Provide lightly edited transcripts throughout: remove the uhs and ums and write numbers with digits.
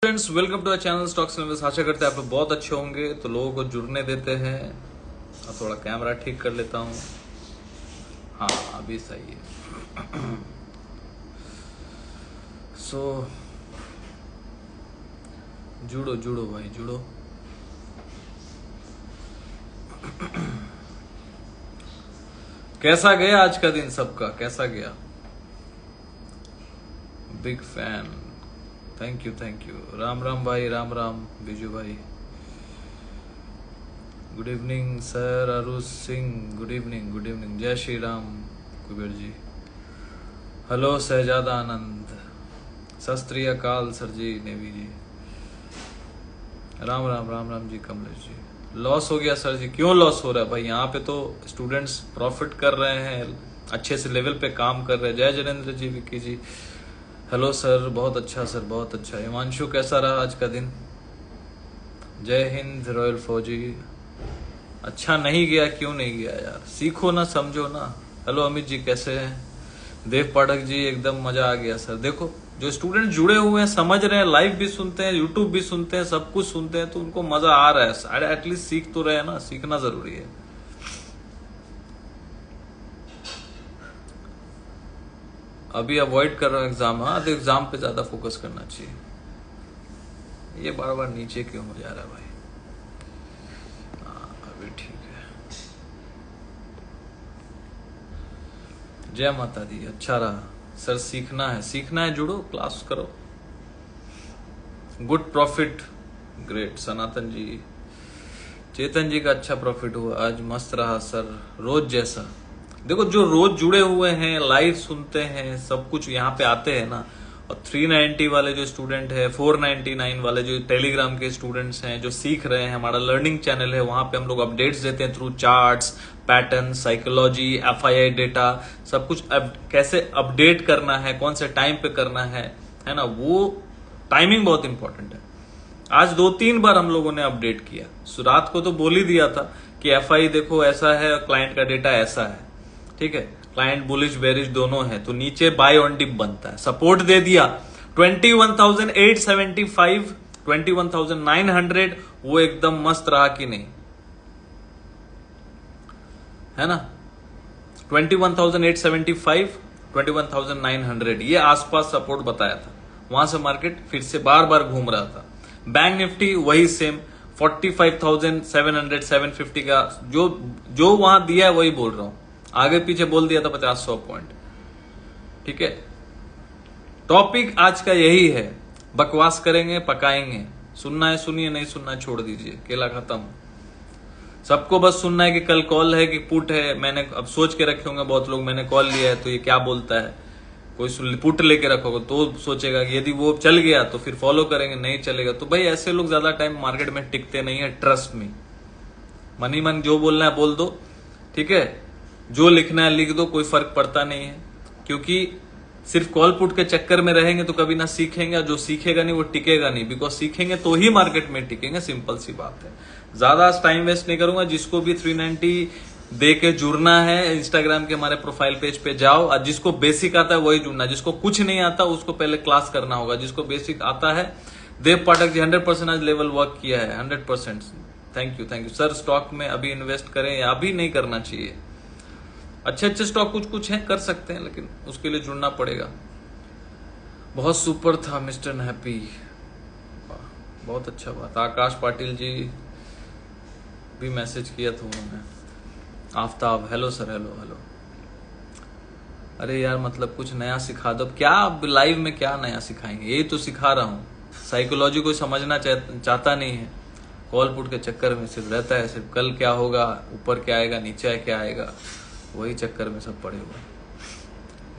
Friends, welcome to our channel stocks invest. आशा करते हैं आप लोग बहुत अच्छे होंगे। तो लोगों को जुड़ने देते हैं और थोड़ा कैमरा ठीक कर लेता हूँ। हाँ, अभी सही है। सो जुड़ो जुड़ो भाई, जुड़ो। कैसा गया आज का दिन सबका, कैसा गया? Big fan, thank you thank you. Ram Ram भाई, राम राम बिजू भाई। Good evening sir Arush Singh, good evening good evening. जय श्री राम कुबेर जी। हेलो शहजादा आनंद, सत श्री अकाल सर जी, नेवी जी। राम राम राम राम जी, कमलेश जी। लॉस हो गया सर जी? क्यों लॉस हो रहा है भाई? यहाँ पे तो स्टूडेंट्स प्रॉफिट कर रहे हैं, अच्छे से लेवल पे काम कर रहे हैं। जय जनेन्द्र जी, विक्की जी। हेलो सर, बहुत अच्छा सर, बहुत अच्छा। हिमांशु, कैसा रहा आज का दिन? जय हिंद रॉयल फौजी। अच्छा नहीं गया? क्यों नहीं गया यार? सीखो ना, समझो ना। हेलो अमित जी, कैसे हैं? देव पाठक जी, एकदम मजा आ गया सर। देखो, जो स्टूडेंट जुड़े हुए हैं, समझ रहे हैं, लाइव भी सुनते हैं, यूट्यूब भी सुनते हैं, सब कुछ सुनते हैं, तो उनको मजा आ रहा है। एटलीस्ट सीख तो रहे हैं ना, सीखना जरूरी है। अभी अवॉइड कर रहा हूँ एग्जाम। हाँ, तो एग्जाम पे ज्यादा फोकस करना चाहिए। ये बार बार नीचे क्यों हो जा रहा है भाई? हाँ, अभी ठीक है। जय माता दी, अच्छा रहा सर। सीखना है, सीखना है, जुड़ो, क्लास करो। Good profit, great. Sanatan ji, Chetan ji का अच्छा प्रॉफिट हुआ आज, मस्त रहा सर, रोज जैसा। देखो, जो रोज जुड़े हुए हैं, लाइव सुनते हैं, सब कुछ यहाँ पे आते हैं ना। और 390 वाले जो स्टूडेंट है, 499 वाले जो टेलीग्राम के स्टूडेंट्स हैं, जो सीख रहे हैं, हमारा लर्निंग चैनल है, वहां पे हम लोग अपडेट्स देते हैं through charts, pattern, psychology, FII data, सब कुछ कैसे अपडेट करना है, कौन से टाइम पे करना है ना। वो टाइमिंग बहुत इंपॉर्टेंट है। आज 2-3 बार हम लोगों ने अपडेट किया। रात को तो बोल ही दिया था कि एफआई देखो ऐसा है, क्लाइंट का डेटा ऐसा है, ठीक है। क्लाइंट बुलिश बेरिश दोनों है, तो नीचे बाय ऑन डिप बनता है। सपोर्ट दे दिया 21,875, 21,900, वो एकदम मस्त रहा कि नहीं, है ना। 21,875, 21,900, ये आसपास सपोर्ट बताया था। वहां से मार्केट फिर से बार बार घूम रहा था। बैंक निफ्टी वही सेम 45,700, 750 का जो वहां दिया है वही बोल रहा हूं। आगे पीछे बोल दिया था 50-100 पॉइंट, ठीक है। टॉपिक आज का यही है, बकवास करेंगे, पकाएंगे। सुनना है सुनिए, नहीं सुनना है छोड़ दीजिए, केला खत्म। सबको बस सुनना है कि कल कॉल है कि पुट है। मैंने अब सोच के रखे होंगे बहुत लोग, मैंने कॉल लिया है तो ये क्या बोलता है। कोई पुट लेके रखोगे तो सोचेगा कि यदि वो चल गया तो फिर फॉलो करेंगे, नहीं चलेगा तो भाई ऐसे लोग ज्यादा टाइम मार्केट में टिकते नहीं है। ट्रस्ट में, मन ही मन जो बोलना है बोल दो, ठीक है। जो लिखना है लिख दो, कोई फर्क पड़ता नहीं है। क्योंकि सिर्फ कॉल पुट के चक्कर में रहेंगे तो कभी ना सीखेंगे, और जो सीखेगा नहीं वो टिकेगा नहीं। बिकॉज सीखेंगे तो ही मार्केट में टिकेंगे, सिंपल सी बात है। ज्यादा टाइम वेस्ट नहीं करूंगा। जिसको भी 390 दे के जुड़ना है, इंस्टाग्राम के हमारे प्रोफाइल पेज पे जाओ, और जिसको बेसिक आता है वही जुड़ना। जिसको कुछ नहीं आता उसको पहले क्लास करना होगा। जिसको बेसिक आता है, देव पाठक जी 100% आज लेवल वर्क किया है, 100%। Thank you thank you sir. Stock में अभी इन्वेस्ट करें या अभी नहीं करना चाहिए? अच्छे अच्छे स्टॉक कुछ कुछ हैं, कर सकते हैं, लेकिन उसके लिए जुड़ना पड़ेगा। बहुत सुपर था मिस्टर हैप्पी, बहुत अच्छा बात। आकाश पाटिल जी भी मैसेज किया था उन्होंने। Aftab, hello sir, hello hello. अरे यार, मतलब कुछ नया सिखा दो। क्या अब लाइव में क्या नया सिखाएंगे? यही तो सिखा रहा हूँ। साइकोलॉजी को समझना चाहता नहीं है, कॉल पुट के चक्कर में सिर्फ रहता है। सिर्फ कल क्या होगा, ऊपर क्या आएगा, नीचे क्या आएगा, वही चक्कर में सब पड़े हुए।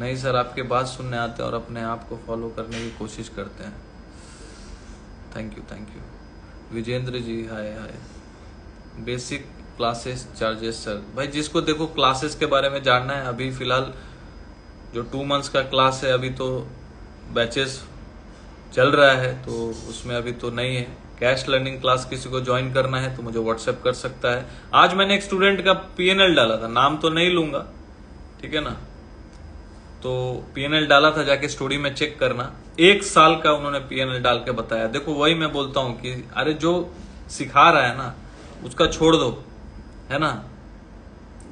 नहीं सर, आपके बात सुनने आते हैं और अपने आप को फॉलो करने की कोशिश करते हैं। Thank you thank you. Vijendra ji, hi hi. Basic classes charges sir? भाई जिसको देखो क्लासेस के बारे में जानना है, अभी फिलहाल जो 2 मंथ्स का क्लास है, अभी तो बैचेस चल रहा है, तो उसमें अभी तो नहीं है। कैश लर्निंग क्लास किसी को ज्वाइन करना है तो मुझे व्हाट्सएप कर सकता है। आज मैंने एक स्टूडेंट का पीएनएल डाला था, नाम तो नहीं लूंगा, ठीक है ना। तो पीएनएल डाला था, जाके स्टोरी में चेक करना, 1 साल का उन्होंने पीएनएल डाल के बताया। देखो वही मैं बोलता हूं कि अरे जो सिखा रहा है ना उसका छोड़ दो, है ना,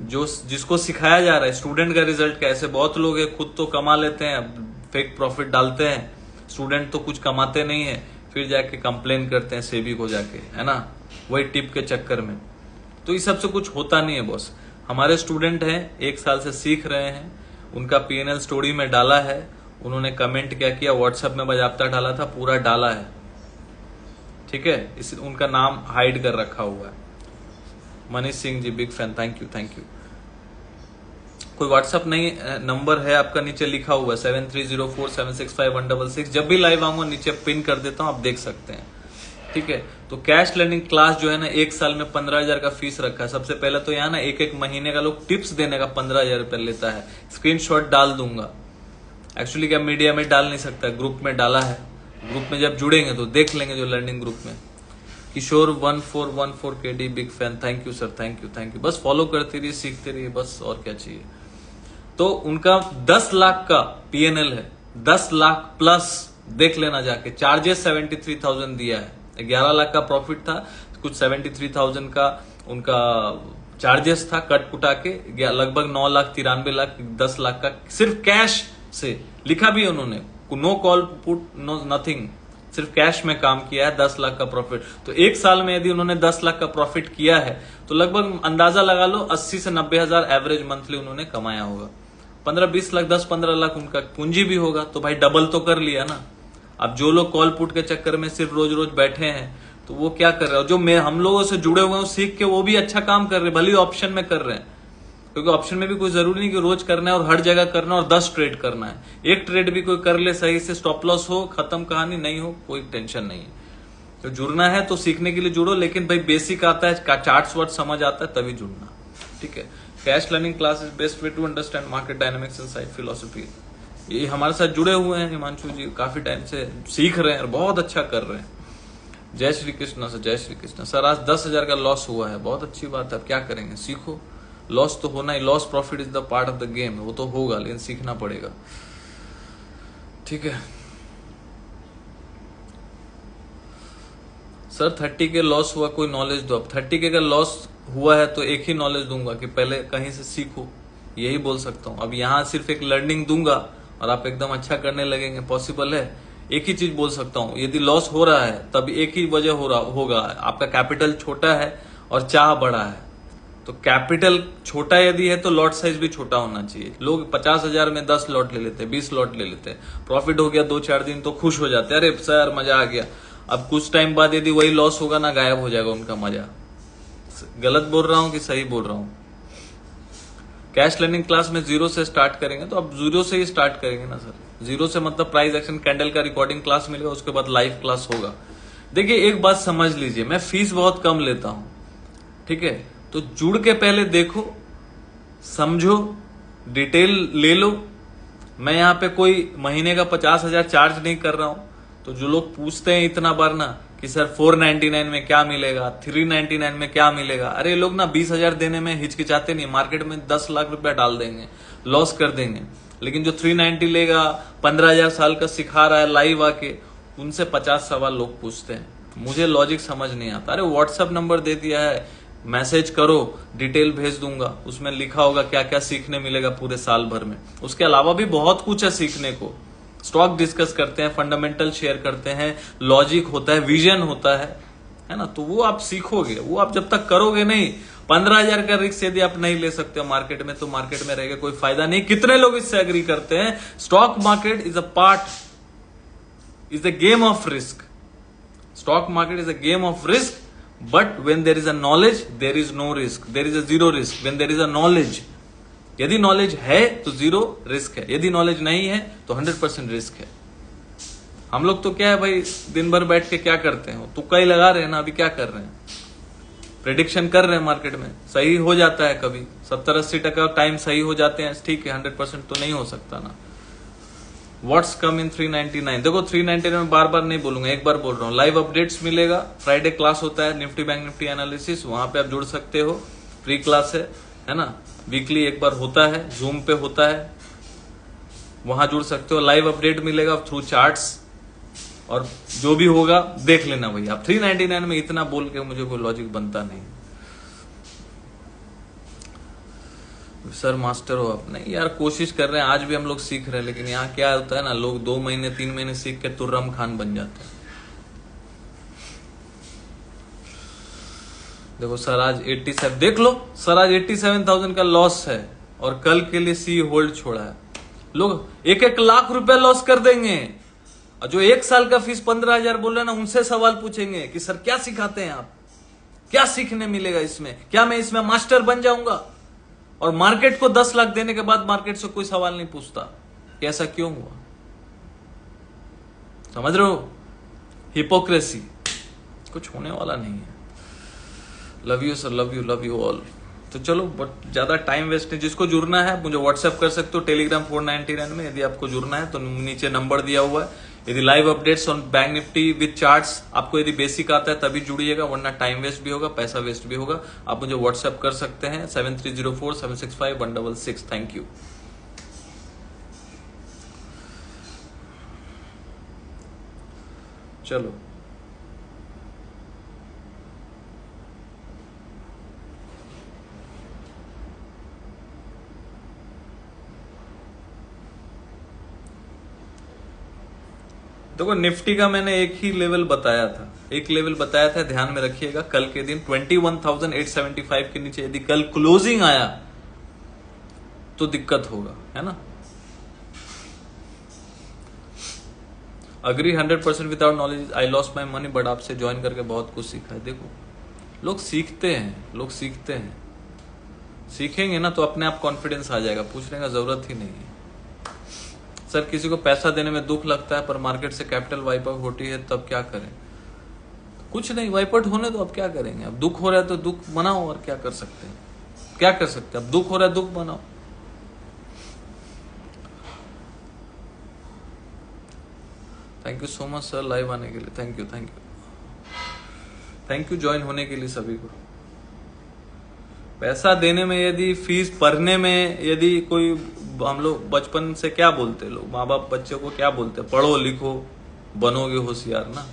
जो जिसको सिखाया जा रहा है, स्टूडेंट का रिजल्ट कैसे, बहुत लोग है खुद तो कमा लेते हैं, फेक प्रॉफिट डालते हैं, स्टूडेंट तो कुछ कमाते नहीं है, फिर जाके कंप्लेन करते हैं सेबी को जाके, है ना, वही टिप के चक्कर में। तो इस सब से कुछ होता नहीं है बॉस। हमारे स्टूडेंट हैं, 1 साल से सीख रहे हैं, उनका पीएनएल स्टोरी में डाला है, उन्होंने कमेंट क्या किया, व्हाट्सएप में बाजाप्ता डाला था, पूरा डाला है, ठीक है, इस उनका नाम हाइड कर रखा हुआ है। Manish Singh ji big fan, thank you thank you. कोई व्हाट्सएप नहीं नंबर है आपका, नीचे लिखा हुआ है 7304765166। जब भी लाइव आऊंगा नीचे पिन कर देता हूं, आप देख सकते हैं, ठीक है। तो कैश लर्निंग क्लास जो है ना, 1 साल में 15,000 का फीस रखा है। सबसे पहले तो यहाँ ना एक महीने का लोग टिप्स देने का 15,000 रुपया लेता है। स्क्रीनशॉट डाल दूंगा, एक्चुअली क्या मीडिया में डाल नहीं सकता, ग्रुप में डाला है, ग्रुप में जब जुड़ेंगे तो देख लेंगे, जो लर्निंग ग्रुप में। किशोर 1414 KD big fan, thank you sir, thank you. बस फॉलो करते रहिए, सीखते रहिए, बस और क्या चाहिए। तो उनका 10 लाख का पीएनएल है, 10 लाख प्लस, देख लेना जाके। चार्जेस 73,000 दिया है, 11 लाख का प्रॉफिट था, कुछ 73,000 का उनका चार्जेस था, कट कुटा के लगभग 9 लाख 93 लाख 10 लाख का सिर्फ कैश से लिखा भी है उन्होंने, no call put no nothing, सिर्फ कैश में काम किया है, 10 लाख का प्रॉफिट। तो 1 साल में यदि उन्होंने 10 लाख का प्रॉफिट किया है तो लगभग अंदाजा लगा लो 80 से 90 हजार एवरेज मंथली उन्होंने कमाया होगा। 15-20 लाख 10-15 लाख उनका पूंजी भी होगा, तो भाई डबल तो कर लिया ना। अब जो लोग कॉल पुट के चक्कर में सिर्फ रोज रोज बैठे हैं तो वो क्या कर रहे हैं, जो हम लोगों से जुड़े हुए हैं सीख के वो भी अच्छा काम कर रहे हैं, भले ऑप्शन में कर रहे हैं, क्योंकि ऑप्शन में भी कोई जरूरी नहीं कि रोज करना है और हर जगह करना और 10 ट्रेड करना है। एक ट्रेड भी कोई कर ले सही से, स्टॉप लॉस हो, खत्म कहानी, नहीं हो कोई टेंशन नहीं है। तो जुड़ना है तो सीखने के लिए जुड़ो, लेकिन भाई बेसिक आता है, चार्ट्स वर्ड समझ आता है तभी जुड़ना, ठीक है। Cash learning class is best way to understand market dynamics and side philosophy. ये हमारे साथ जुड़े हुए हैं हिमांशु जी, काफी टाइम से सीख रहे हैं और बहुत अच्छा कर रहे हैं। जय श्री कृष्ण सर, जय श्री कृष्ण सर। आज 10,000 का लॉस हुआ है, बहुत अच्छी बात है, अब क्या करेंगे, सीखो, लॉस तो होना ही, loss profit is the part of the game, वो तो होगा लेकिन सीखना पड़ेगा, ठीक है। सर 30 के लॉस हुआ, कोई नॉलेज दो। अब 30 के का लॉस हुआ है तो एक ही नॉलेज दूंगा कि पहले कहीं से सीखो, यही बोल सकता हूं। अब यहां सिर्फ एक लर्निंग दूंगा और आप एकदम अच्छा करने लगेंगे, पॉसिबल है? एक ही चीज बोल सकता हूं, यदि लॉस हो रहा है तब एक ही वजह होगा, आपका कैपिटल छोटा है और चाह बड़ा है। तो कैपिटल छोटा यदि है तो लॉट साइज भी छोटा होना चाहिए। लोग 50,000 में 10 लॉट ले लेते हैं, 20 लॉट ले लेते हैं, प्रॉफिट हो गया 2-4 दिन तो खुश हो जाते हैं, अरे सर मजा आ गया। अब कुछ टाइम बाद यदि वही लॉस होगा ना, गायब हो जाएगा उनका मजा। गलत बोल रहा हूं कि सही बोल रहा हूं? कैश लर्निंग क्लास में 0 से स्टार्ट करेंगे तो अब 0 से ही स्टार्ट करेंगे ना सर। 0 से मतलब प्राइस एक्शन कैंडल का रिकॉर्डिंग क्लास मिलेगा, उसके बाद लाइव क्लास होगा। देखिए एक बात समझ लीजिए, मैं फीस बहुत कम लेता हूं, ठीक है, तो जुड़ के पहले देखो, समझो, डिटेल ले लो। मैं यहां पे कोई महीने का 50,000 चार्ज नहीं कर रहा हूं। तो जो लोग पूछते हैं इतना बार ना कि सर 499 में क्या मिलेगा, 399 में क्या मिलेगा, अरे लोग ना 20,000 देने में हिचकिचाते नहीं, मार्केट में 10 लाख रुपया डाल देंगे, लॉस कर देंगे। लेकिन जो 390 लेगा, 15,000 साल का सिखा रहा है लाइव आके, उनसे 50 सवाल लोग पूछते हैं, मुझे लॉजिक समझ नहीं आता। अरे व्हाट्सएप नंबर दे दिया है, मैसेज करो, डिटेल भेज दूंगा, उसमें लिखा होगा क्या क्या सीखने मिलेगा पूरे साल भर में। उसके अलावा भी बहुत कुछ है सीखने को, स्टॉक डिस्कस करते हैं, फंडामेंटल शेयर करते हैं, लॉजिक होता है, विजन होता है ना, तो वो आप सीखोगे। वो आप जब तक करोगे नहीं, 15,000 का रिस्क यदि आप नहीं ले सकते हो मार्केट में, तो मार्केट में रहेगा कोई फायदा नहीं। कितने लोग इससे एग्री करते हैं? Stock market is a part, is the game of risk. Stock market is a game of risk, but when there is a knowledge there is no risk, there is a zero risk when there is a knowledge। यदि knowledge है तो 0 risk है, यदि knowledge नहीं है तो 100% risk है। हम लोग तो क्या है भाई, दिन भर बैठ के क्या करते हैं, तुक्का ही लगा रहे हैं ना। अभी क्या कर रहे हैं, प्रेडिक्शन कर रहे हैं, मार्केट में सही हो जाता है कभी 70-80% टाइम सही हो जाते हैं, ठीक है, 100% तो नहीं हो सकता ना। व्हाट्स कम इन 399, देखो 399 में बार बार नहीं बोलूंगा, एक बार बोल रहा हूँ। लाइव अपडेट्स मिलेगा, फ्राइडे क्लास होता है निफ्टी बैंक निफ्टी एनालिसिस, वहां पे आप जुड़ सकते हो, फ्री क्लास है ना, वीकली एक बार होता है, जूम पे होता है, वहां जुड़ सकते हो, लाइव अपडेट मिलेगा थ्रू चार्ट्स, और जो भी होगा देख लेना भैया। आप 399 में इतना बोल के मुझे कोई लॉजिक बनता नहीं। सर मास्टर हो आप? नहीं यार, कोशिश कर रहे हैं, आज भी हम लोग सीख रहे हैं, लेकिन यहाँ क्या होता है ना, लोग 2 महीने 3 महीने सीख के तुर्रम खान बन जाते हैं। देखो सर आज 87, देख लो सर आज 87,000 का लॉस है, और कल के लिए सी होल्ड छोड़ा है। लोग 1-1 लाख रुपया लॉस कर देंगे, और जो 1 साल का फीस 15,000 बोल रहे हैं ना, उनसे सवाल पूछेंगे कि सर क्या सिखाते हैं आप, क्या सीखने मिलेगा इसमें, क्या मैं इसमें मास्टर बन जाऊंगा? और मार्केट को 10 लाख देने के बाद मार्केट से कोई सवाल नहीं पूछता कि ऐसा क्यों हुआ। समझ रहे हो? हिपोक्रेसी, कुछ होने वाला नहीं है। Love you sir, love you all. तो चलो, बट ज्यादा टाइम वेस्ट नहीं। जिसको जुड़ना है मुझे व्हाट्सएप कर सकते हो, टेलीग्राम 499 में। यदि आपको जुड़ना है तो नीचे नंबर दिया हुआ है। यदि live updates on bank Nifty with charts आपको यदि बेसिक आता है तभी जुड़िएगा, वरना टाइम वेस्ट भी होगा, पैसा वेस्ट भी होगा। आप मुझे व्हाट्सएप कर सकते हैं 7304765166। Thank you. चलो देखो, निफ्टी का मैंने एक ही लेवल बताया था, ध्यान में रखिएगा। कल के दिन 21,875 के नीचे यदि कल क्लोजिंग आया तो दिक्कत होगा, है ना। Agree 100% without knowledge I lost my money, but आपसे ज्वाइन करके बहुत कुछ सीखा है। देखो लोग सीखते हैं, सीखेंगे ना तो अपने आप कॉन्फिडेंस आ जाएगा, पूछने का जरूरत ही नहीं है। सर किसी को पैसा देने में दुख लगता है, पर मार्केट से कैपिटल वाइप आउट होती है, तब क्या करें? कुछ नहीं, वाइप आउट होने दो, अब क्या करेंगे? अब दुख हो रहा है तो दुख मनाओ, और क्या कर सकते हैं? अब दुख हो रहा है, दुख मनाओ। Thank you so much sir live आने के लिए, थैंक यू ज्वाइन होने के लिए सभी को। पैसा देने में, यदि फीस भरने में, यदि कोई, हम लोग बचपन से क्या बोलते, लोग माँ बाप बच्चों को क्या बोलते, पढ़ो लिखो बनोगे होशियार ना।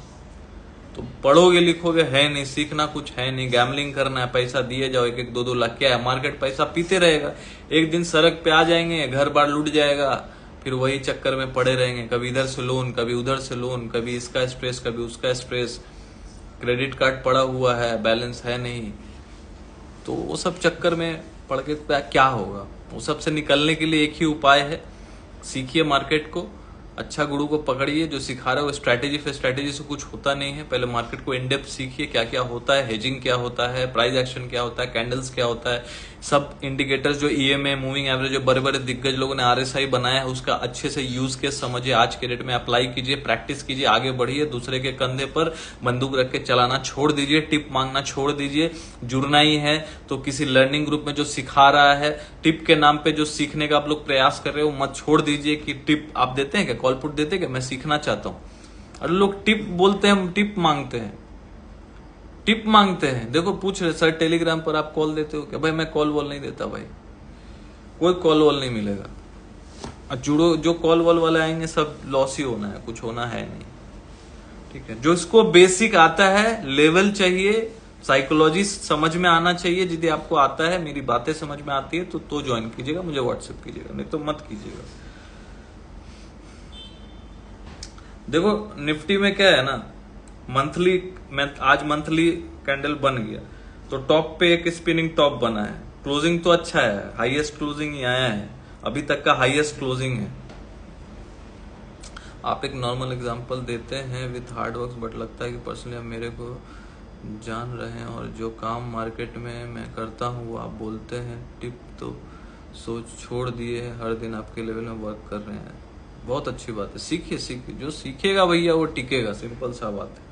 तो पढ़ोगे लिखोगे है नहीं, सीखना कुछ है नहीं, गैमलिंग करना है, पैसा दिए जाओ 1-1 2-2 लाख। क्या है, मार्केट पैसा पीते रहेगा, एक दिन सड़क पे आ जाएंगे, घर बार लूट जाएगा, फिर वही चक्कर में पड़े रहेंगे, कभी इधर से लोन, कभी उधर से लोन, कभी इसका स्ट्रेस, कभी उसका स्ट्रेस, क्रेडिट कार्ड पड़ा हुआ है, बैलेंस है नहीं। तो वो सब चक्कर में पड़ के क्या होगा? वो सब से निकलने के लिए एक ही उपाय है, सीखिए मार्केट को, अच्छा गुरु को पकड़िए जो सिखा रहे हो। स्ट्रैटेजी से कुछ होता नहीं है, पहले मार्केट को इन डेप्थ सीखिए, क्या क्या होता है, हेजिंग क्या होता है, प्राइस एक्शन क्या होता है, कैंडल्स क्या होता है, सब इंडिकेटर्स जो ईएमए, मूविंग एवरेज, जो बड़े बड़े दिग्गज लोगों ने आरएसआई बनाया है, उसका अच्छे से यूज के समझिए, आज के डेट में अप्लाई कीजिए, प्रैक्टिस कीजिए, आगे बढ़िए। दूसरे के कंधे पर बंदूक रख के चलाना छोड़ दीजिए, टिप मांगना छोड़ दीजिए। जुड़ना ही है तो किसी लर्निंग ग्रुप में जो सिखा रहा है, टिप के नाम पे जो सीखने का आप लोग प्रयास कर रहे हो, मत छोड़ दीजिए कि टिप आप देते हैं क्या, कॉल पुट देते हैं क्या, मैं सीखना चाहता हूं। और लोग टिप बोलते हैं, टिप मांगते हैं। देखो पूछ रहे सर टेलीग्राम पर आप कॉल देते हो क्या? भाई मैं कॉल वॉल नहीं देता भाई, कोई कॉल वॉल नहीं मिलेगा। और जुड़ो, जो कॉल वॉल वाले आएंगे सब लॉस ही होना है, कुछ होना है नहीं, ठीक है। जो इसको बेसिक आता है, लेवल चाहिए, साइकोलॉजी समझ में आना चाहिए। यदि आपको आता है, मेरी बातें समझ में आती है तो ज्वाइन कीजिएगा, मुझे व्हाट्सएप कीजिएगा, नहीं तो मत कीजिएगा। देखो निफ्टी में क्या है ना, मंथली में आज मंथली कैंडल बन गया तो टॉप पे एक स्पिनिंग टॉप बना है, क्लोजिंग तो अच्छा है, हाईएस्ट क्लोजिंग ही आया है, अभी तक का हाईएस्ट क्लोजिंग है। आप एक नॉर्मल एग्जांपल देते हैं विथ हार्ड वर्क, बट लगता है कि पर्सनली आप मेरे को जान रहे हैं, और जो काम मार्केट में मैं करता हूँ वो आप बोलते हैं टिप, तो सोच छोड़ दिए है, हर दिन आपके लेवल में वर्क कर रहे हैं। बहुत अच्छी बात है, सीखिए, जो सीखेगा भैया वो टिकेगा, सिंपल सा बात है।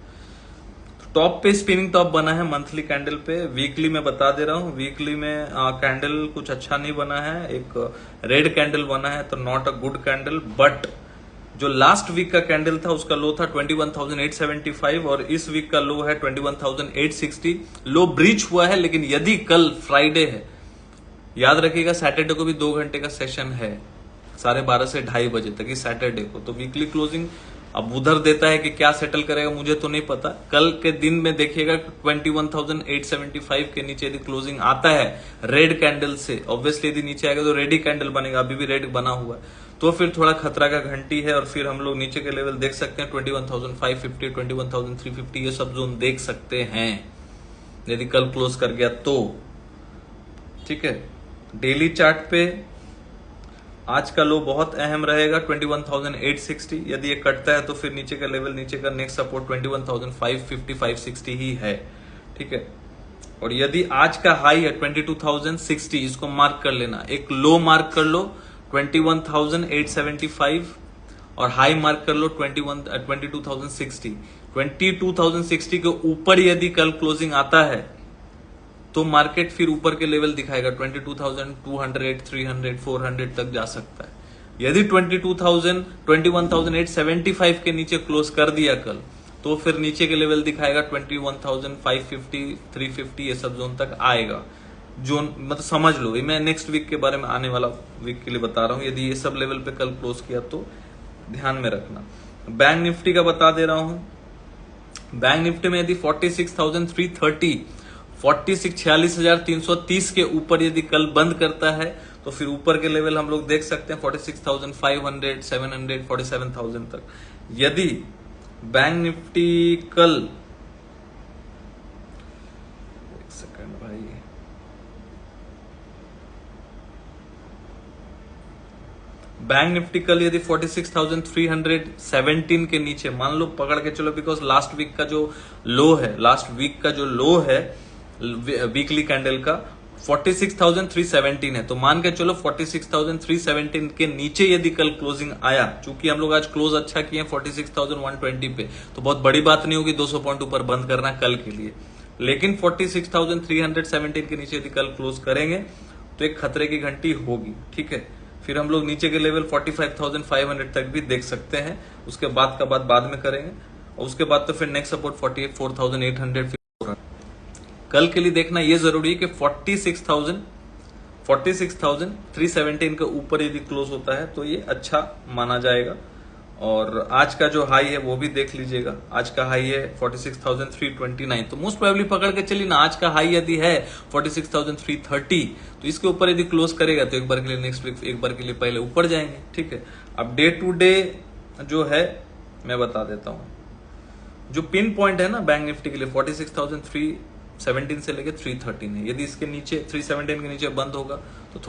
टॉप पे स्पिनिंग टॉप बना है मंथली कैंडल पे। वीकली में बता दे रहा हूँ, वीकली में कैंडल कुछ अच्छा नहीं बना है, एक रेड कैंडल बना है, तो not a good candle. But जो लास्ट वीक का कैंडल था उसका लो था 21,875 और इस वीक का लो है 21,860। लो ब्रीच हुआ है, लेकिन यदि कल फ्राइडे है, याद रखिएगा सैटरडे को भी 2 घंटे का सेशन है, 12:30 से 2:30 बजे तक, इस सैटरडे को। तो वीकली क्लोजिंग अब उधर देता है कि क्या सेटल करेगा मुझे तो नहीं पता। कल के दिन में देखिएगा 21,875 के नीचे यदि क्लोजिंग आता है रेड कैंडल से, ऑब्वियसली यदि नीचे आएगा तो रेडी कैंडल बनेगा, अभी भी रेड बना हुआ है, तो फिर थोड़ा खतरा का घंटी है। और फिर हम लोग नीचे के लेवल देख सकते हैं 21,550, 21,350, ये सब जोन देख सकते हैं यदि कल क्लोज कर गया तो। ठीक है, डेली चार्ट पे आज का लो बहुत अहम रहेगा 21,860, यदि ये कटता है तो फिर नीचे का लेवल, नीचे का नेक्स्ट सपोर्ट 21,550, 560 ही है। ठीक है, और यदि आज का हाई है 22,060, इसको मार्क कर लेना, एक लो मार्क कर लो 21,875 और हाई मार्क कर लो 22,060। 22,060 के ऊपर यदि कल क्लोजिंग आता है तो मार्केट फिर ऊपर के लेवल दिखाएगा 22,200, 300, 400 तक जा सकता है। यदि 21,875 के नीचे क्लोज कर दिया कल, तो फिर नीचे के लेवल दिखाएगा 21,550, 350, ये सब जोन तक आएगा। जोन मतलब समझ लो, मैं नेक्स्ट वीक के बारे में आने वाला वीक के लिए बता रहा हूं। यदि ये सब लेवल पे कल क्लोज किया तो ध्यान में रखना। बैंक निफ्टी का बता दे रहा हूं। बैंक निफ्टी में यदि 46,330, 46,330 के ऊपर यदि कल बंद करता है तो फिर ऊपर के लेवल हम लोग देख सकते हैं 46,500, 700, 47,000 तक। यदि बैंक निफ्टी कल, एक सेकंड भाई, बैंक निफ्टी कल यदि 46,317 के नीचे मान लो पकड़ के चलो, बिकॉज लास्ट वीक का जो लो है, लास्ट वीक का जो लो है वीकली कैंडल का 46,317 है, तो मान के चलो 46,317 के नीचे यदि कल क्लोजिंग आया, चूंकि हम लोग आज क्लोज अच्छा किए 46,120 पे, तो बहुत बड़ी बात नहीं होगी 200 पॉइंट ऊपर बंद करना कल के लिए। लेकिन 46,317 के नीचे यदि कल क्लोज करेंगे तो एक खतरे की घंटी होगी। ठीक है, फिर हम लोग नीचे के लेवल 45,500 तक भी देख सकते हैं। उसके बाद का बात बाद में करेंगे, और उसके बाद तो फिर नेक्स्ट सपोर्ट 44,800। कल के लिए देखना ये जरूरी है कि 46,317 के ऊपर यदि क्लोज होता है तो ये अच्छा माना जाएगा। और आज का जो हाई है वो भी देख लीजिएगा, आज का हाई है 46,329, तो मोस्ट प्रोबेबली पकड़ के चलिए ना, आज का हाई यदि है 46,330, तो इसके ऊपर यदि क्लोज करेगा तो एक बार के लिए नेक्स्ट वीक, एक बार के लिए पहले ऊपर जाएंगे। ठीक है, अब डे टू डे जो है मैं बता देता हूं। जो पिन पॉइंट है ना बैंक निफ्टी के लिए 46,317 से लेके 313 है। यदि इसके नीचे 317 के नीचे बंद होगा तो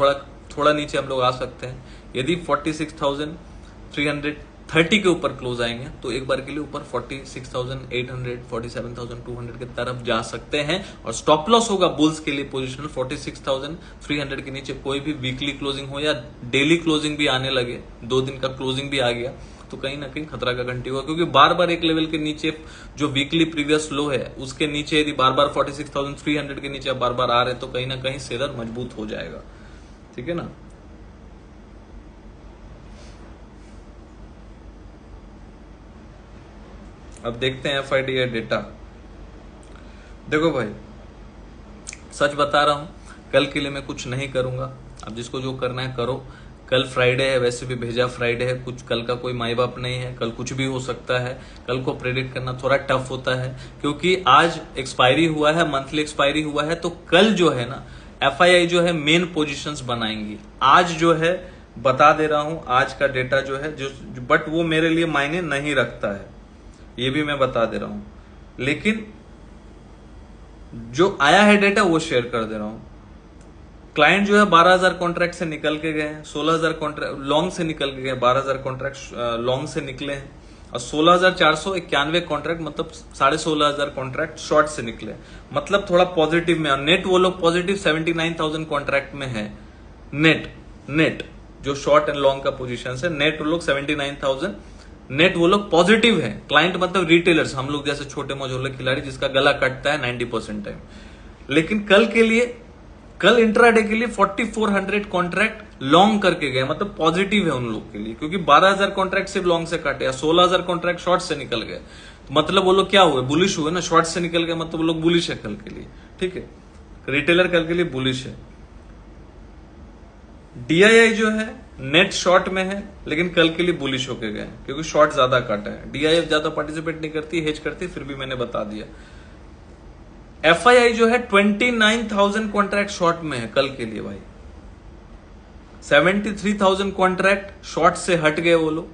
थोड़ा नीचे हम लोग आ सकते हैं। यदि 46,330 के ऊपर क्लोज आएंगे तो एक बार के लिए ऊपर 46,800, 47,200 की तरफ जा सकते हैं। और स्टॉप लॉस होगा बुल्स के लिए पोजिशनल 46,300 के नीचे। कोई भी वीकली क्लोजिंग हो या डेली क्लोजिंग भी आने लगे, 2 दिन का क्लोजिंग भी आ गया, तो कहीं ना कहीं खतरा का घंटी होगा, क्योंकि बार बार एक लेवल के नीचे जो वीकली प्रीवियस लो है उसके नीचे यदि बार बार 46,300 के नीचे बार बार आ रहे तो कहीं ना कहीं शेयर मजबूत हो जाएगा। ठीक है ना। अब देखते हैं FIDI डेटा। देखो भाई, सच बता रहा हूं, कल के लिए मैं कुछ नहीं करूंगा। अब जिसको जो करना है करो। कल फ्राइडे है, वैसे भी भेजा फ्राइडे है, कुछ कल का कोई माई बाप नहीं है, कल कुछ भी हो सकता है। कल को प्रेडिक्ट करना थोड़ा टफ होता है, क्योंकि आज एक्सपायरी हुआ है, मंथली एक्सपायरी हुआ है, तो कल जो है ना FII जो है मेन पोजीशंस बनाएंगी। आज जो है बता दे रहा हूं, आज का डेटा जो है बट वो मेरे लिए मायने नहीं रखता है, ये भी मैं बता दे रहा हूं। लेकिन जो आया है डेटा वो शेयर कर दे रहा हूं। क्लाइंट जो है 12,000 कॉन्ट्रैक्ट से निकल के गए हैं, 16,000 कॉन्ट्रैक्ट लॉन्ग से निकल के गए, 12,000 कॉन्ट्रैक्ट लॉन्ग से निकले हैं, और 16,491 कॉन्ट्रैक्ट मतलब 16,500 कॉन्ट्रैक्ट शॉर्ट से निकले। मतलब थोड़ा पॉजिटिव में, नेट वो लोग पॉजिटिव 79,000 कॉन्ट्रैक्ट में है। नेट जो शॉर्ट एंड लॉन्ग का पोजीशन है, नेट वो लोग 79,000 नेट वो लोग पॉजिटिव है। क्लाइंट मतलब रिटेलर्स, हम लोग जैसे छोटे मझोले खिलाड़ी जिसका गला कटता है 90% टाइम। लेकिन कल के लिए, कल इंट्राडे के लिए 4400 कॉन्ट्रैक्ट लॉन्ग करके गए, मतलब पॉजिटिव है उन लोग के लिए, क्योंकि 12,000 कॉन्ट्रैक्ट सिर्फ लॉन्ग से काटे, 16,000 कॉन्ट्रैक्ट शॉर्ट से निकल गए, मतलब वो लोग क्या हुए, बुलिश हुए ना। शॉर्ट से निकल गए मतलब वो लोग बुलिश है कल के लिए। ठीक है, रिटेलर कल के लिए बुलिश है। DII जो है नेट शॉर्ट में है लेकिन कल के लिए बुलिश होके गए क्योंकि शॉर्ट ज्यादा काटा है। डीआईएफ ज्यादा पार्टिसिपेट नहीं करती, हेज करती, फिर भी मैंने बता दिया। एफआईआई जो है 29,000 कॉन्ट्रैक्ट शॉर्ट में है कल के लिए भाई। 73,000 कॉन्ट्रैक्ट शॉर्ट से हट गए वो लोग।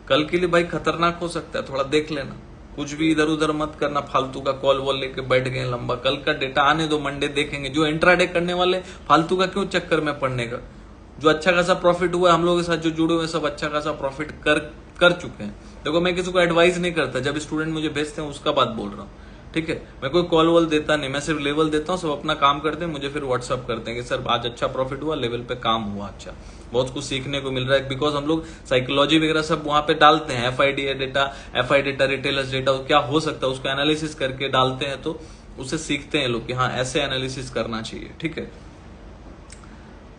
कल के लिए भाई खतरनाक हो सकता है, थोड़ा देख लेना। कुछ भी इधर उधर मत करना, फालतू का कॉल वॉल लेके बैठ गए लंबा। कल का डेटा आने दो, मंडे देखेंगे। जो इंट्राडे करने वाले फालतू का क्यों चक्कर में पड़ने का। जो अच्छा खासा प्रॉफिट हुआ है, हम लोगों के साथ जो जुड़े हुए सब अच्छा खासा प्रॉफिट कर चुके हैं। देखो मैं किसी को एडवाइस नहीं करता, जब स्टूडेंट मुझे भेजते हैं उसका बात बोल रहा हूँ, ठीक है। मैं कोई कॉल वॉल देता नहीं, मैं सिर्फ लेवल देता हूँ। सब अपना काम करते हैं, मुझे फिर व्हाट्सअप करते हैं कि सर आज अच्छा प्रॉफिट हुआ, लेवल पे काम हुआ अच्छा। बहुत कुछ सीखने को मिल रहा है, बिकॉज हम लोग साइकोलॉजी वगैरह सब वहां पे डालते हैं। एफआईडी डेटा, रिटेलर्स डेटा क्या हो सकता है उसको एनालिसिस करके डालते हैं, तो उससे सीखते हैं लोग कि हाँ ऐसे एनालिसिस करना चाहिए, ठीक है।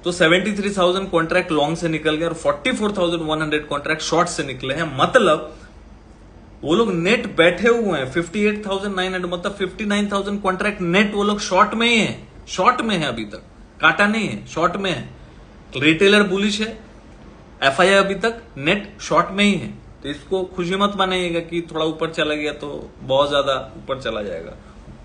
तो 73,000 कॉन्ट्रैक्ट लॉन्ग से निकल गए और 44,100 कॉन्ट्रैक्ट शॉर्ट से निकले हैं। मतलब वो लोग नेट बैठे हुए हैं 58,900, मतलब 59,000 कॉन्ट्रैक्ट नेट वो लोग शॉर्ट में ही है। शॉर्ट में है, अभी तक काटा नहीं है, शॉर्ट में है। रिटेलर बुलिश है, एफआईआई अभी तक नेट शॉर्ट में ही है। तो इसको खुशी मत मानिएगा कि थोड़ा ऊपर चला गया तो बहुत ज्यादा ऊपर चला जाएगा।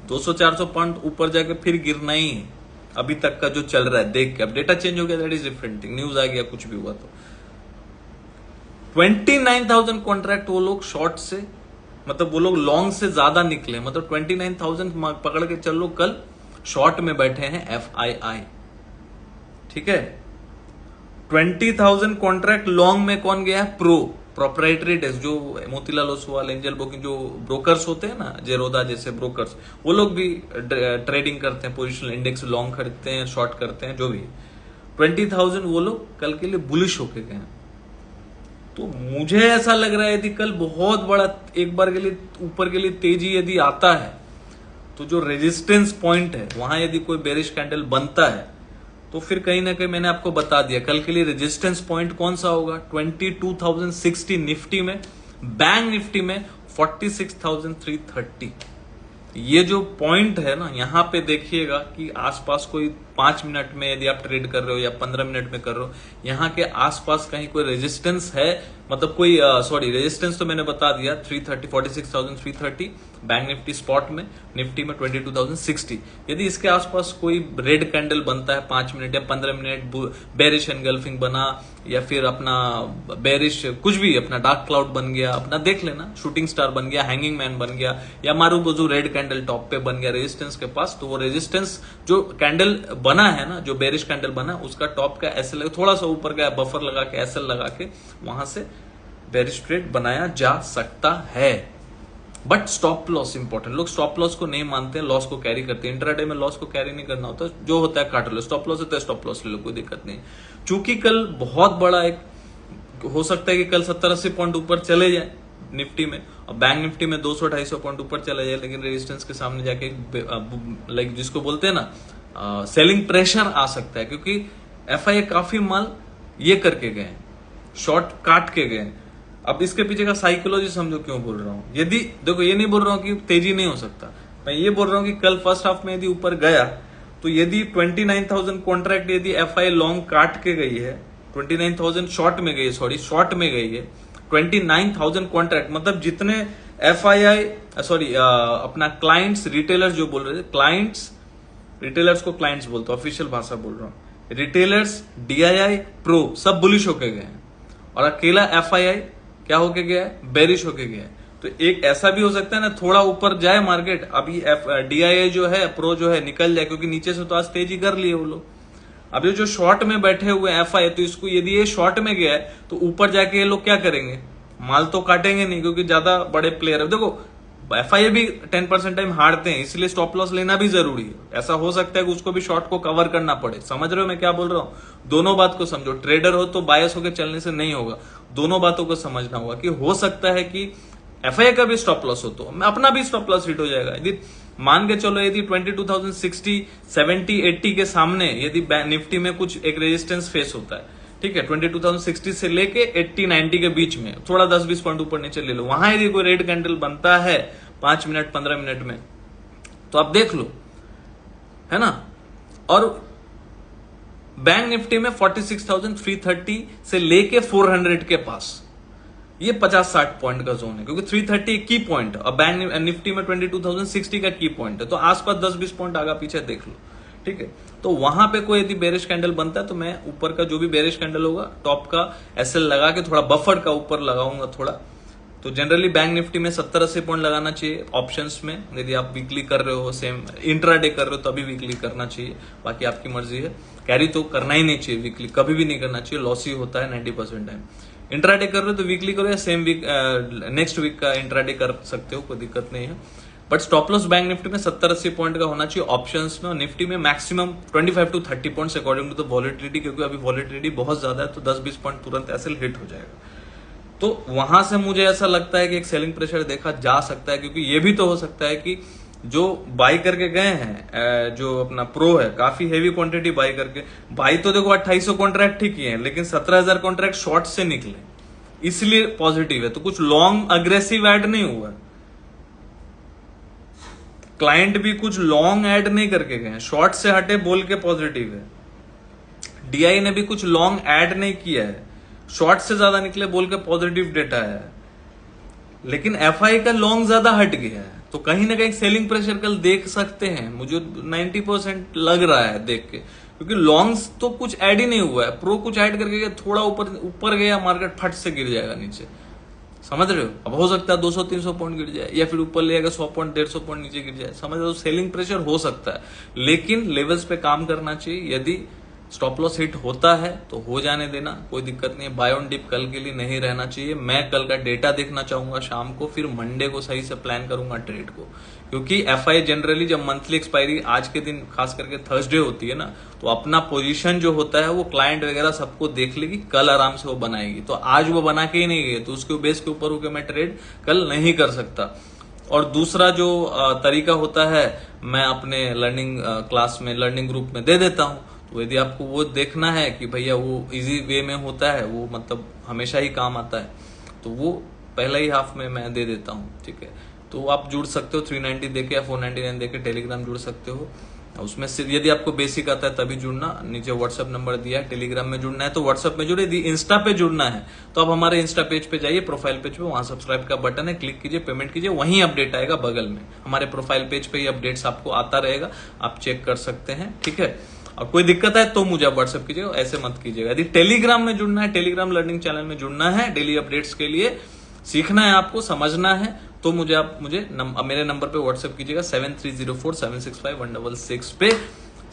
200-400 पॉइंट ऊपर जाके फिर गिरना ही है अभी तक का जो चल रहा है देख के। अब डेटा चेंज हो गया, that is different thing. News आ गया, कुछ भी हुआ तो 29,000 कॉन्ट्रैक्ट वो लोग शॉर्ट से, मतलब वो लोग लॉन्ग से ज्यादा निकले। मतलब 29,000 पकड़ के चल लो, कल शॉर्ट में बैठे हैं एफआईआई, ठीक है। 20,000 कॉन्ट्रैक्ट लॉन्ग में कौन गया है? प्रोप्राइटरी डेस्क, जो मोतीलाल ओसवाल, एंजल ब्रोकिंग, जो ब्रोकर्स होते हैं ना, जेरोदा जैसे ब्रोकर्स, वो लोग भी ट्रेडिंग करते हैं, पोजिशनल इंडेक्स लॉन्ग खरीदते हैं, शॉर्ट करते हैं, जो भी। 20,000 वो लोग कल के लिए बुलिश होके गए हैं। तो मुझे ऐसा लग रहा है यदि कल बहुत बड़ा एक बार के लिए ऊपर के लिए तेजी यदि आता है, तो जो रेजिस्टेंस पॉइंट है वहां यदि कोई बेरिश कैंडल बनता है, तो फिर कहीं ना कहीं मैंने आपको बता दिया कल के लिए रेजिस्टेंस पॉइंट कौन सा होगा। 22,060 निफ्टी में, बैंक निफ्टी में 46,330। ये जो पॉइंट है ना, यहां पे देखिएगा कि आसपास कोई 5 मिनट में यदि आप ट्रेड कर रहे हो या 15 मिनट में कर रहे हो, यहाँ के आसपास कहीं कोई रेजिस्टेंस है, मतलब कोई रेजिस्टेंस तो मैंने बता दिया 330, 46,330 बैंक निफ्टी स्पॉट में, निफ्टी में 22,060। यदि इसके आसपास कोई रेड कैंडल बनता है 5 मिनट या 15 मिनट, बेरिश एनगल्फिंग बना, या फिर अपना बेरिश कुछ भी, अपना डार्क क्लाउड बन गया, अपना देख लेना, शूटिंग स्टार बन गया, हैंगिंग मैन बन गया, या मारू बजू रेड कैंडल टॉप पे बन गया रेजिस्टेंस के पास, तो वो रेजिस्टेंस जो कैंडल बना है ना, जो बेरिश कैंडल बना, उसका टॉप का एसएल थोड़ा सा ऊपर गया, बफर लगा के एसएल लगा के वहां से बेरिश ट्रेड बनाया जा सकता है। But stop loss important. लोग स्टॉप लॉस को नहीं मानते हैं, लॉस को कैरी करते हैं। इंट्राडे में लॉस को कैरी नहीं करना होता, जो होता है काट लो। स्टॉप लॉस होता है, स्टॉप लॉस ले लो, कोई दिक्कत नहीं। चूंकि कल बहुत बड़ा एक हो सकता है कि कल 70-80 पॉइंट ऊपर चले जाए निफ्टी में, और बैंक निफ्टी में 200-250 पॉइंट ऊपर चला जाए, लेकिन रेजिस्टेंस के सामने जाके लाइक जिसको बोलते हैं ना सेलिंग प्रेशर आ सकता है, क्योंकि एफआईआई काफी माल ये करके गए, शॉर्ट काट के गए। अब इसके पीछे का साइकोलॉजी समझो क्यों बोल रहा हूं। यदि देखो, ये नहीं बोल रहा हूं कि तेजी नहीं हो सकता, मैं ये बोल रहा हूं कि कल फर्स्ट हाफ में यदि ऊपर गया, तो यदि 29,000 कॉन्ट्रैक्ट यदि एफआईआई लॉन्ग काट के गई है, 29,000 शॉर्ट में गई है, शॉर्ट में गई है 29,000 कॉन्ट्रैक्ट, मतलब जितने एफआईआई अपना क्लाइंट्स, रिटेलर्स जो बोल रहे थे, क्लाइंट्स, रिटेलर्स को क्लाइंट्स बोलते, ऑफिशियल भाषा बोल रहा हूं, रिटेलर्स, डीआईआई, प्रो सब बुलिश होके गए हैं, और अकेला एफआईआई क्या होके गया है? बेरिश होके गया है। तो एक ऐसा भी हो सकता है ना, थोड़ा ऊपर जाए मार्केट, अभी डीआईआई जो है, प्रो जो है, निकल जाए, क्योंकि नीचे से तो आज तेजी कर लिए वो लोग। अब ये जो शॉर्ट में बैठे हुए एफआईआई, तो इसको यदि ये शॉर्ट में गया है, तो ऊपर जाके ये लोग क्या करेंगे? माल तो काटेंगे नहीं, क्योंकि ज्यादा बड़े प्लेयर है। देखो एफआईआई भी 10% टाइम हारते हैं, इसलिए स्टॉप लॉस लेना भी जरूरी है। ऐसा हो सकता है कि उसको भी शॉर्ट को कवर करना पड़े। समझ रहे हो मैं क्या बोल रहा हूं? दोनों बात को समझो। ट्रेडर हो तो बायस होकर चलने से नहीं होगा, दोनों बातों को समझना होगा कि हो सकता है कि एफआईआई का भी स्टॉप लॉस हो, तो अपना भी स्टॉप लॉस हिट हो जाएगा। यदि मान के चलो, यदि 22,060, 70, 80 के सामने यदि निफ्टी में कुछ एक रेजिस्टेंस फेस होता है, ठीक है, 22,060 से लेके 80, 90 के बीच में, थोड़ा 10-20 पॉइंट ऊपर नीचे ले लो, वहां यदि कोई रेड कैंडल बनता है 5 मिनट 15 मिनट में, तो आप देख लो, है ना। और बैंक निफ्टी में 46,330 से लेके 400 के पास, ये 50-60 पॉइंट का जोन है, क्योंकि 330 एक की पॉइंट और बैंक निफ्टी में 22,060 का की पॉइंट है, तो आसपास 10-20 पॉइंट आगा पीछे देख लो, ठीक है। तो वहां पे कोई यदि बेरिश कैंडल बनता है तो मैं ऊपर का जो भी बेरिश कैंडल होगा टॉप का एसएल लगा के थोड़ा बफर का ऊपर लगाऊंगा थोड़ा। तो जनरली बैंक निफ्टी में 70-80 पॉइंट लगाना चाहिए ऑप्शंस में, यदि आप वीकली कर रहे हो, सेम इंट्राडे कर रहे हो तभी वीकली करना चाहिए, बाकी आपकी मर्जी है। कैरी तो करना ही नहीं चाहिए वीकली, कभी भी नहीं करना चाहिए, लॉस ही होता है 90% टाइम। इंट्राडे कर रहे हो तो वीकली करो या सेम वीक नेक्स्ट वीक का इंट्राडे कर सकते हो, कोई दिक्कत नहीं है। But stop loss bank Nifty में 70-80 पॉइंट का होना चाहिए ऑप्शंस में, और निफ्टी में maximum 25-30 points according to the volatility, क्योंकि अभी वॉलेटिलिटी बहुत ज्यादा है, तो 10-20 पॉइंट तुरंत ऐसे हिट हो जाएगा। तो वहां से मुझे ऐसा लगता है कि एक सेलिंग प्रेशर देखा जा सकता है, क्योंकि ये भी तो हो सकता है कि जो बाई करके गए हैं, जो अपना प्रो है, काफी हेवी क्वांटिटी बाई करके, बाई तो देखो 2800 कॉन्ट्रैक्ट ही किए हैं, लेकिन 17,000 कॉन्ट्रैक्ट शॉर्ट से निकले, इसलिए पॉजिटिव है। तो कुछ लॉन्ग अग्रेसिव ऐड नहीं हुआ, क्लाइंट भी कुछ लॉन्ग ऐड नहीं करके गए, शॉर्ट से हटे बोल के पॉजिटिव है। डीआई ने भी कुछ लॉन्ग ऐड नहीं किया है, शॉर्ट से ज्यादा निकले बोल के पॉजिटिव डेटा है। लेकिन एफआई का लॉन्ग ज्यादा हट गया है, तो कहीं ना कहीं सेलिंग प्रेशर कल देख सकते हैं, मुझे 90% लग रहा है देख के, क्योंकि लॉन्ग्स तो कुछ ऐड ही नहीं हुआ है। प्रो कुछ ऐड करके गया, थोड़ा ऊपर गया, मार्केट फट से गिर जाएगा नीचे, समझ रहे हो। अब हो सकता है 200-300 पॉइंट गिर जाए, या फिर ऊपर ले जाएगा 100 पॉइंट 150 पॉइंट नीचे गिर जाए, समझ रहे हो। सेलिंग प्रेशर हो सकता है, लेकिन लेवल्स पे काम करना चाहिए। यदि स्टॉप लॉस हिट होता है तो हो जाने देना, कोई दिक्कत नहीं है। बाय ऑन डिप कल के लिए नहीं रहना चाहिए। मैं कल का डेटा देखना चाहूंगा शाम को, फिर मंडे को सही से प्लान करूंगा ट्रेड को, क्योंकि एफआई जनरली जब मंथली एक्सपायरी आज के दिन खास करके थर्सडे होती है ना, तो अपना पोजीशन जो होता है वो क्लाइंट वगैरह सबको देख लेगी, कल आराम से वो बनाएगी। तो आज वो बना के ही नहीं गई, तो उसके बेस के ऊपर होकर मैं ट्रेड कल नहीं कर सकता। और दूसरा जो तरीका होता है, मैं अपने लर्निंग क्लास में, लर्निंग ग्रुप में दे देता हूं। तो यदि आपको वो देखना है कि भैया वो इजी वे में होता है, वो मतलब हमेशा ही काम आता है, तो वो पहला ही हाफ में मैं दे देता हूँ, ठीक है। तो आप जुड़ सकते हो 390 देके या 499 देके, टेलीग्राम जुड़ सकते हो। उसमें सिर्फ यदि आपको बेसिक आता है तभी जुड़ना, नीचे व्हाट्सएप नंबर दिया है। टेलीग्राम में जुड़ना है तो व्हाट्सएप में जुड़े, यदि इंस्टा पे जुड़ना है तो आप हमारे इंस्टा पेज पे जाइए, प्रोफाइल पेज पे, वहां सब्सक्राइब का बटन है, क्लिक कीजिए, पेमेंट कीजिए, वहीं अपडेट आएगा बगल में। हमारे प्रोफाइल पेज पे ही अपडेट्स आपको आता रहेगा, आप चेक कर सकते हैं, ठीक है। और कोई दिक्कत है तो मुझे आप व्हाट्सएप कीजिएगा, ऐसे मत कीजिएगा। यदि टेलीग्राम में जुड़ना है, टेलीग्राम लर्निंग चैनल में जुड़ना है, डेली अपडेट्स के लिए सीखना है, आपको समझना है, तो मुझे मेरे नंबर पे व्हाट्सएप कीजिएगा 7304765166 पे।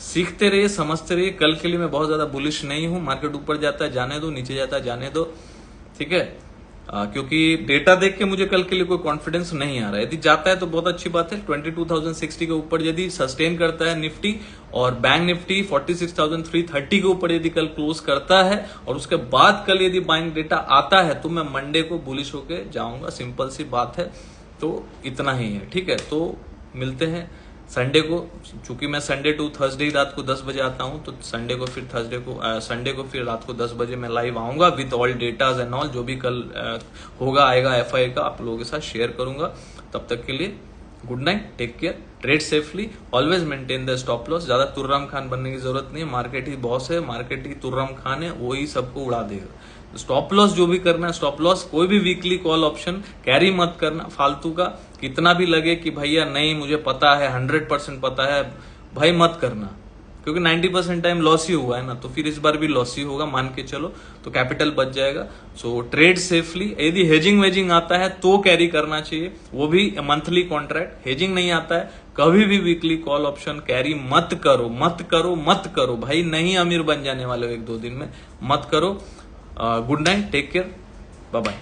सीखते रहिए, समझते रहिए। कल के लिए मैं बहुत ज्यादा बुलिश नहीं हूं। मार्केट ऊपर जाता है जाने दो, नीचे जाता है जाने दो, ठीक है। क्योंकि डेटा देख के मुझे कल के लिए कोई कॉन्फिडेंस नहीं आ रहा है। यदि जाता है तो बहुत अच्छी बात है, 22,060 के ऊपर यदि सस्टेन करता है निफ्टी, और बैंक निफ्टी 46,330 के ऊपर यदि कल क्लोज करता है, और उसके बाद कल यदि बाइंग डेटा आता है, तो मैं मंडे को बुलिश होके जाऊंगा, सिंपल सी बात है। तो इतना ही है, ठीक है। तो मिलते हैं संडे को, चूंकि मैं संडे टू थर्सडे रात को 10 बजे आता हूं, तो संडे को फिर संडे को फिर रात को 10 बजे मैं लाइव आऊंगा with all datas and all, जो भी कल होगा आएगा एफआई का, आप लोगों के साथ शेयर करूंगा। तब तक के लिए good night, take care, trade safely, always maintain the stop loss. ज्यादा तुर्राम खान बनने की जरूरत नहीं है, मार्केट ही बॉस है, मार्केट ही तुर्राम खान है, वो ही सबको उड़ा देगा। स्टॉप लॉस जो भी करना है, स्टॉप लॉस कोई भी वीकली कॉल ऑप्शन कैरी मत करना फालतू का। कितना भी लगे कि भैया नहीं मुझे पता है, 100% पता है, भाई मत करना, क्योंकि 90% टाइम लॉस ही हुआ है ना, तो फिर इस बार भी लॉस ही होगा, मान के चलो, तो कैपिटल बच जाएगा। So trade safely. यदि हेजिंग वेजिंग आता है तो कैरी करना चाहिए, वो भी मंथली कॉन्ट्रैक्ट। हेजिंग नहीं आता है, कभी भी वीकली कॉल ऑप्शन कैरी मत करो, मत करो, मत करो भाई, नहीं अमीर बन जाने वाले हो 1-2 दिन में, मत करो। Good night, take care, bye bye.